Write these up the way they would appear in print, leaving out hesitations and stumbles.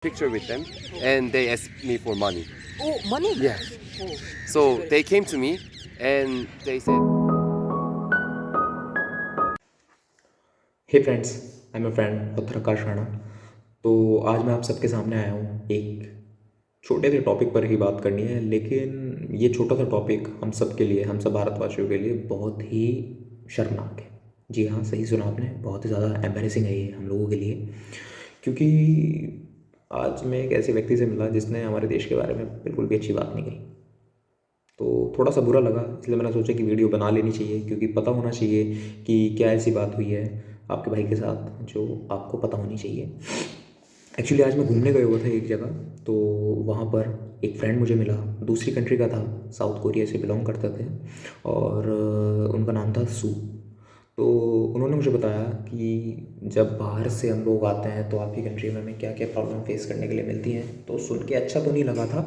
picture with them, and they asked me for money. Oh, money? Yeah. Oh. So they came to me and they said, hey friends, I am a friend उत्तराकाश राणा। तो आज मैं आप सबके सामने आया हूँ एक छोटे से टॉपिक पर ही बात करनी है, लेकिन ये छोटा सा टॉपिक हम सब के लिए, हम सब भारतवासियों के लिए बहुत ही शर्मनाक है। जी हाँ, सही सुना आपने, बहुत ही ज़्यादा एम्बैरेसिंग है ये हम लोगों के लिए, क्योंकि आज मैं एक ऐसे व्यक्ति से मिला जिसने हमारे देश के बारे में बिल्कुल भी अच्छी बात नहीं कही। तो थोड़ा सा बुरा लगा, इसलिए मैंने सोचा कि वीडियो बना लेनी चाहिए, क्योंकि पता होना चाहिए कि क्या ऐसी बात हुई है आपके भाई के साथ जो आपको पता होनी चाहिए। एक्चुअली आज मैं घूमने गया हुआ था एक जगह, तो वहाँ पर एक फ्रेंड मुझे मिला, दूसरी कंट्री का था, साउथ कोरिया से बिलोंग करते थे, और उनका नाम था सू। तो उन्होंने मुझे बताया कि जब बाहर से हम लोग आते हैं तो आपकी कंट्री में हमें क्या क्या प्रॉब्लम फेस करने के लिए मिलती हैं। तो सुन के अच्छा तो नहीं लगा था,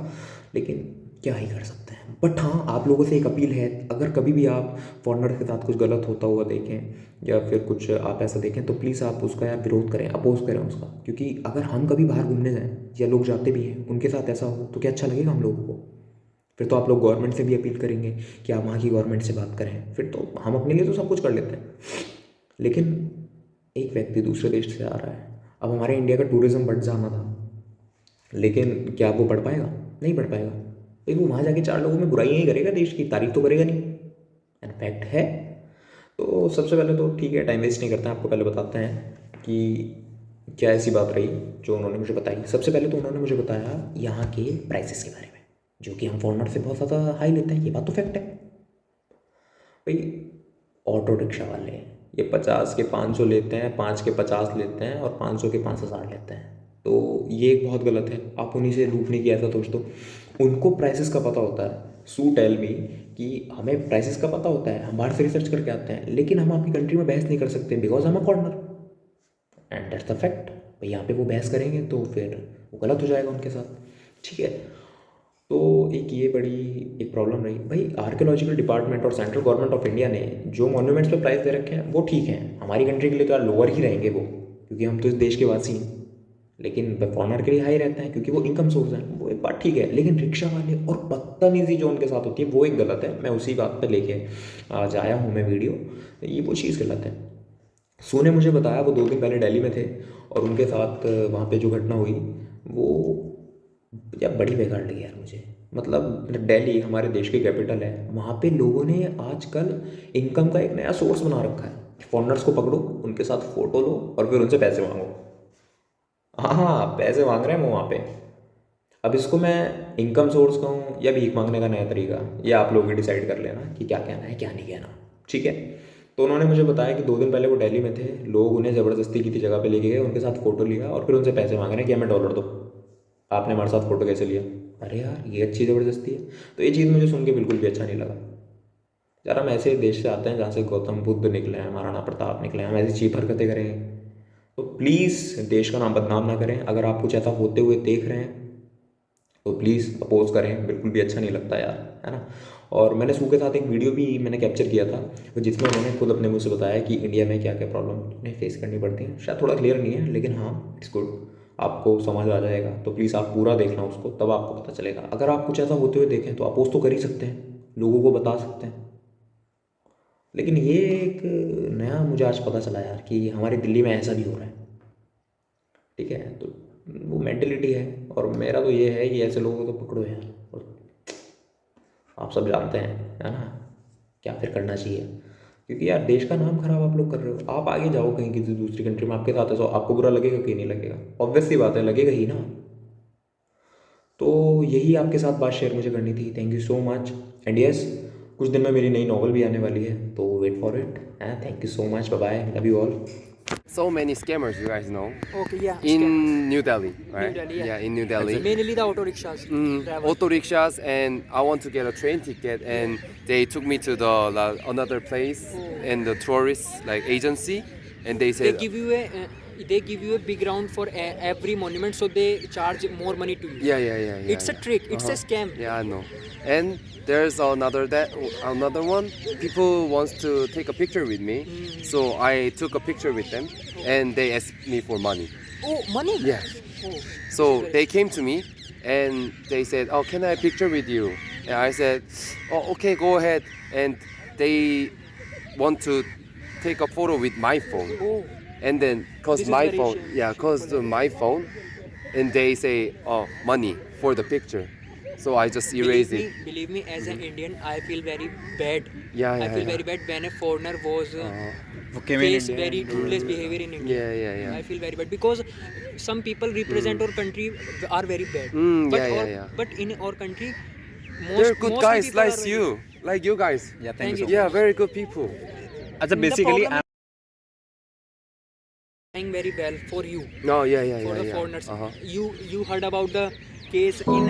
लेकिन क्या ही कर सकते हैं। बट हाँ, आप लोगों से एक अपील है, अगर कभी भी आप फॉरेनर के साथ कुछ गलत होता हुआ देखें या फिर कुछ आप ऐसा देखें, तो प्लीज़ आप उसका या विरोध करें, अपोज करें उसका। क्योंकि अगर हम कभी बाहर घूमने जाएँ या लोग जाते भी हैं, उनके साथ ऐसा हो तो क्या अच्छा लगेगा हम लोगों को? फिर तो आप लोग गवर्नमेंट से भी अपील करेंगे कि आप वहाँ की गवर्नमेंट से बात करें। फिर तो हम अपने लिए तो सब कुछ कर लेते हैं, लेकिन एक व्यक्ति दूसरे देश से आ रहा है। अब हमारे इंडिया का टूरिज़्म बढ़ जाना था, लेकिन क्या वो बढ़ पाएगा? नहीं बढ़ पाएगा। भाई वो वहाँ जाके चार लोगों में बुराइयाँ ही करेगा, देश की तारीफ तो करेगा नहीं। इनफैक्ट है। तो सबसे पहले तो ठीक है, टाइम वेस्ट नहीं करते हैं, आपको पहले बताते हैं कि क्या ऐसी बात रही जो उन्होंने मुझे बताई। सबसे पहले तो उन्होंने मुझे बताया यहाँ के प्राइसेस के बारे में, जो कि हम फॉरनर से बहुत ज़्यादा हाई लेते हैं। ये बात तो फैक्ट है भाई। ऑटो रिक्शा वाले ये 50 के 500 लेते हैं, 5 के 50 लेते हैं, और 500 के 5,000 लेते हैं। तो ये एक बहुत गलत है। आप उन्हीं से लूटने की ऐसा सोच दो। उनको प्राइसेस का पता होता है। सू टेल मी कि हमें प्राइसेस का पता होता है, हम बाहर से रिसर्च करके आते हैं, लेकिन हम आपकी कंट्री में बहस नहीं कर सकते बिकॉज हम a foreigner, and that's the fact. भाई यहाँ पे वो बहस करेंगे तो फिर वो गलत हो जाएगा उनके साथ, ठीक है। तो एक ये बड़ी एक प्रॉब्लम रही भाई। आर्कियोलॉजिकल डिपार्टमेंट और सेंट्रल गवर्नमेंट ऑफ इंडिया ने जो मॉन्यूमेंट्स पे प्राइस दे रखे हैं वो ठीक हैं, हमारी कंट्री के लिए तो यार लोअर ही रहेंगे वो, क्योंकि हम तो इस देश के वासी हैं। लेकिन फॉरनर के लिए हाई रहते हैं क्योंकि वो इनकम सोर्स है, वो एक बात ठीक है। लेकिन रिक्शा वाले और बदतमीजी जो उनके साथ होती है वो एक गलत है। मैं उसी बात पर लेके आज आया हूँ मैं वीडियो। ये वो चीज़ गलत है। सू ने मुझे बताया वो 2 दिन पहले दिल्ली में थे, और उनके साथ वहाँ पे जो घटना हुई वो यार बड़ी बेकार लगी यार मुझे। मतलब दिल्ली हमारे देश की कैपिटल है, वहाँ पे लोगों ने आजकल इनकम का एक नया सोर्स बना रखा है। फॉरनर्स को पकड़ो, उनके साथ फ़ोटो लो और फिर उनसे पैसे मांगो। हाँ हाँ, पैसे मांग रहे हैं वो वहाँ पे। अब इसको मैं इनकम सोर्स कहूँ या भीख मांगने का नया तरीका, ये आप लोग ही डिसाइड कर लेना कि क्या कहना है क्या नहीं कहना, ठीक है। तो उन्होंने मुझे बताया कि 2 दिन पहले वो दिल्ली में थे, लोग उन्हें ज़बरदस्ती की थी जगह पे लेके गए, उनके साथ फ़ोटो लिया और फिर उनसे पैसे मांग रहे हैं कि हमें डॉलर दो। आपने हमारे साथ फ़ोटो कैसे लिया? अरे यार, ये अच्छी ज़बरदस्ती है। तो ये चीज़ मुझे सुन के बिल्कुल भी अच्छा नहीं लगा। यार हम ऐसे देश से आते हैं जहाँ से गौतम बुद्ध निकले हैं, महाराणा प्रताप निकले हैं, हम ऐसी चीप हरकतें करेंगे? तो प्लीज़ देश का नाम बदनाम ना करें। अगर आप कुछ ऐसा होते हुए देख रहे हैं तो प्लीज़ अपोज करें, बिल्कुल भी अच्छा नहीं लगता यार, है ना। और मैंने सू के साथ एक वीडियो भी मैंने कैप्चर किया था, जिसमें उन्होंने खुद अपने मुँह से बताया कि इंडिया में क्या क्या प्रॉब्लम उन्हें फेस करनी पड़ती है। शायद थोड़ा क्लियर नहीं है, लेकिन हाँ, इट्स गुड, आपको समझ आ जाएगा। तो प्लीज़ आप पूरा देखना उसको, तब आपको पता चलेगा। अगर आप कुछ ऐसा होते हुए देखें तो अपोज तो कर ही सकते हैं, लोगों को बता सकते हैं। लेकिन ये एक नया मुझे आज पता चला यार कि हमारी दिल्ली में ऐसा भी हो रहा है, ठीक है। तो वो मेंटेलिटी है, और मेरा तो ये है कि ऐसे लोगों को तो पकड़ो यार, और आप सब जानते हैं, है ना, क्या फिर करना चाहिए। क्योंकि यार देश का नाम खराब आप लोग कर रहे हो। आप आगे जाओ कहीं किसी दूसरी कंट्री में, आपके साथ है, सो आपको बुरा लगेगा कि नहीं लगेगा? ऑब्वियस सी बात है, लगेगा ही ना। तो यही आपके साथ बात शेयर मुझे करनी थी। Thank you so much. And yes, कुछ दिन में मेरी नई नॉवल भी आने वाली है, तो wait for it. Thank you so much, bye bye, love you all. so many scammers, you guys know, Okay, yeah. in Scammers. New Delhi, right? New Delhi, yeah. Yeah, in New Delhi. Mainly the auto rickshaws. Travel. Auto rickshaws, and I want to get a train ticket, and they took me to the another place in the tourist like agency, and they They said, give you a big round for every monument, so they charge more money to you. yeah. It's a trick. It's a scam. Yeah, I know. And there's another one. People wants to take a picture with me, so I took a picture with them, and they asked me for money. Oh, money? Yeah. So they came to me and they said, "Oh, can I have a picture with you?" And I said, "Oh, okay, go ahead." And they want to take a photo with my phone. Oh, And then, cause This is my very phone, shame. yeah, cause my phone, and they say, "Oh, money for the picture," so I just erase it. believe me, as an Indian, I feel very bad. Yeah, I yeah, feel yeah. very bad when a foreigner was वो came in face India very and- ruthless behavior in India. Yeah. I feel very bad because some people represent our country are very bad. But Yeah. but in our country, They're good mostly guys, people are like very you, like you guys. Yeah, thank Thank you you. so Yeah, much. very good people. अच्छा The basically problem trying very well for you, No, yeah. for the Yeah. foreigners. Uh-huh. You heard about the case in